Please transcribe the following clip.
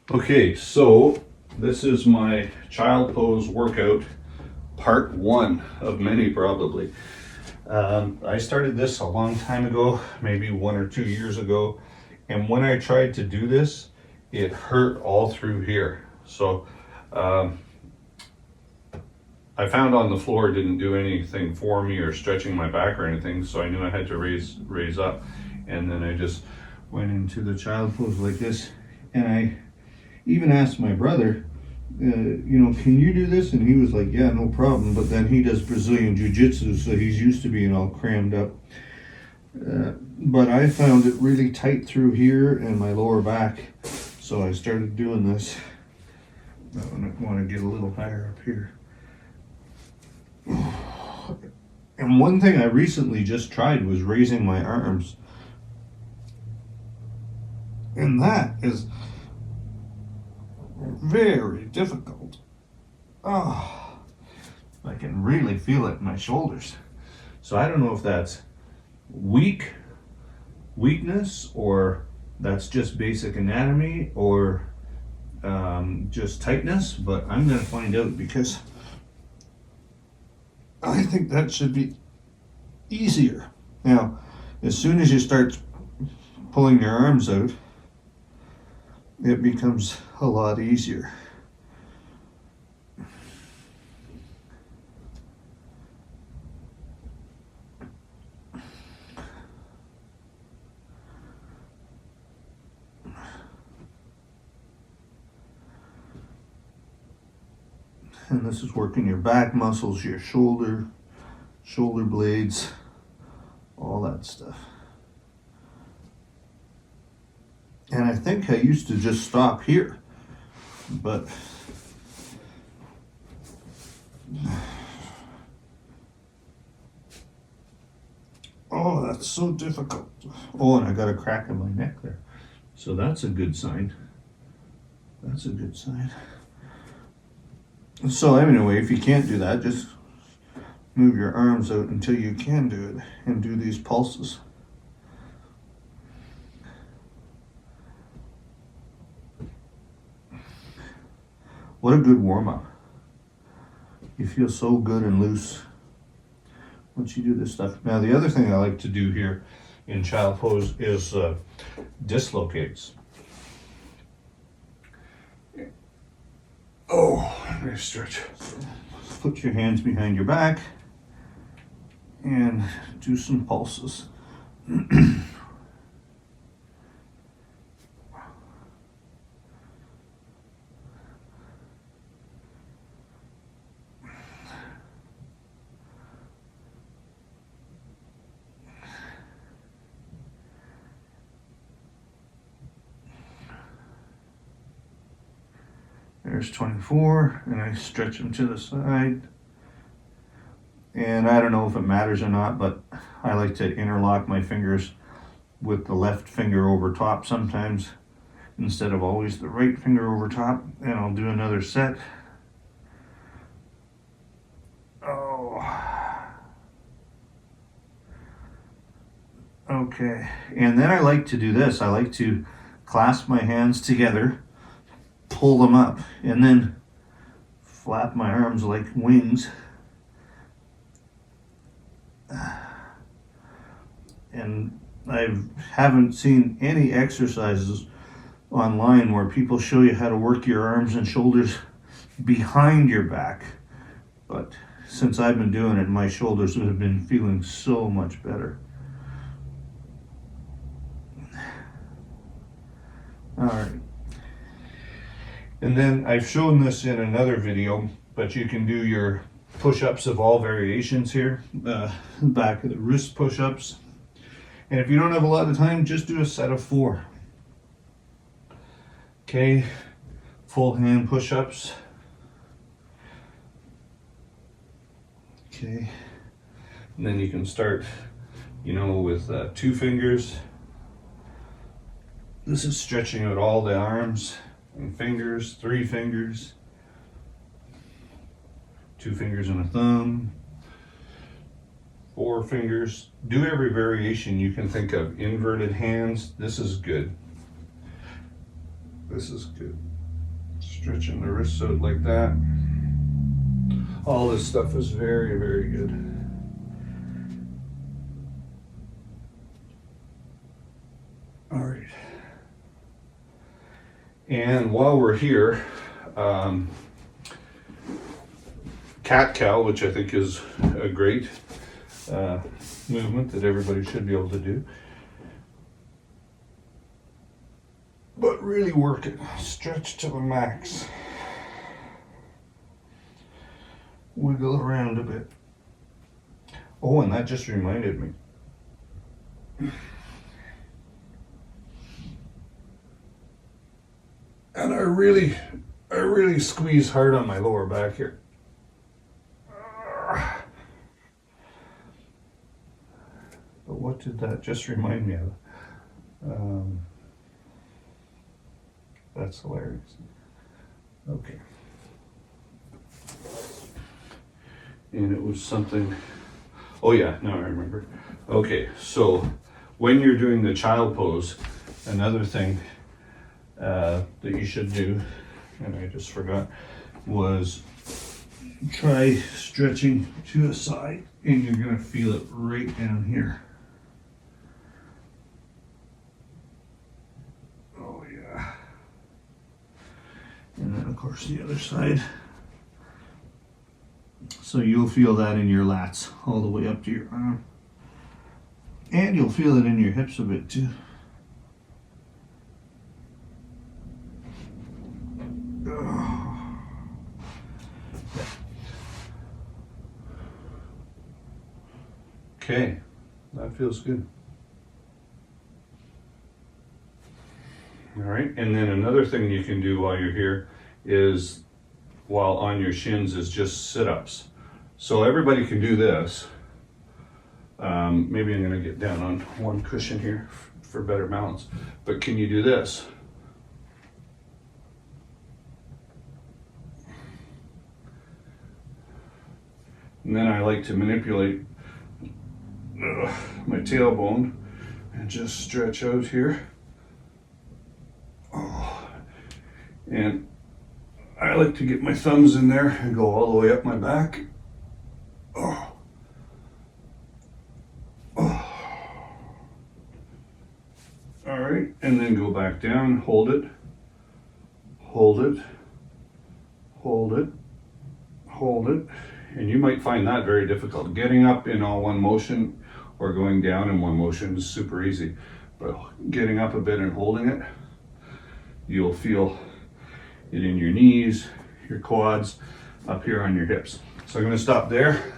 Okay, so this is my child pose workout, part one of many probably. I started this a long time ago, maybe 1 or 2 years ago, and when I tried to do this, it hurt all through here. So I found on the floor didn't do anything for me or stretching my back or anything, so I knew I had to raise up, and then I just went into the child pose like this, and I even asked my brother, can you do this? And he was like, yeah, no problem. But then he does Brazilian Jiu-Jitsu, so he's used to being all crammed up. But I found it really tight through here and my lower back, so I started doing this. I want to get a little higher up here. And one thing I recently just tried was raising my arms. And that is very difficult. Oh, I can really feel it in my shoulders. So I don't know if that's weakness, or that's just basic anatomy, or just tightness, but I'm going to find out, because I think that should be easier. Now, as soon as you start pulling your arms out, it becomes a lot easier. And this is working your back muscles, your shoulder blades, all that stuff. And I think I used to just stop here, but oh, that's so difficult. Oh, and I got a crack in my neck there. So that's a good sign. That's a good sign. So anyway, if you can't do that, just move your arms out until you can do it and do these pulses. What a good warm-up. You feel so good and loose once you do this stuff. Now, the other thing I like to do here in child pose is dislocates. Oh, nice stretch. Put your hands behind your back and do some pulses. There's 24, and I stretch them to the side. And I don't know if it matters or not, but I like to interlock my fingers with the left finger over top sometimes, instead of always the right finger over top. And I'll do another set. Oh. Okay. And then I like to do this. I like to clasp my hands together, pull them up, and then flap my arms like wings. And I haven't seen any exercises online where people show you how to work your arms and shoulders behind your back. But since I've been doing it, my shoulders have been feeling so much better. All right. And then I've shown this in another video, but you can do your push-ups of all variations here. Back of the wrist push-ups. And if you don't have a lot of time, just do a set of 4. Okay, full hand push-ups. Okay, and then you can start, with 2 fingers. This is stretching out all the arms and fingers, 3 fingers, 2 fingers and a thumb, 4 fingers. Do every variation you can think of. Inverted hands, this is good. This is good. Stretching the wrists out like that. All this stuff is very, very good. All right. And while we're here, cat-cow, which I think is a great movement that everybody should be able to do. But really work it, stretch to the max. Wiggle around a bit. Oh, and that just reminded me. And I really squeeze hard on my lower back here. But what did that just remind me of? That's hilarious. Okay. And it was something, oh yeah, now I remember. Okay, so when you're doing the child pose, another thing that you should do, and I just forgot, was try stretching to a side, and you're gonna feel it right down here. Oh yeah. And then of course the other side. So you'll feel that in your lats all the way up to your arm. And you'll feel it in your hips a bit too. Okay, that feels good. All right, and then another thing you can do while you're here is, while on your shins, is just sit-ups. So everybody can do this. Maybe I'm gonna get down on one cushion here for better balance, but can you do this? And then I like to manipulate my tailbone and just stretch out here. Oh. And I like to get my thumbs in there and go all the way up my back. Oh. Oh. All right, and then go back down, hold it, hold it, hold it, hold it. And you might find that very difficult. Getting up in all one motion or going down in one motion is super easy. But getting up a bit and holding it, you'll feel it in your knees, your quads, up here on your hips. So I'm gonna stop there.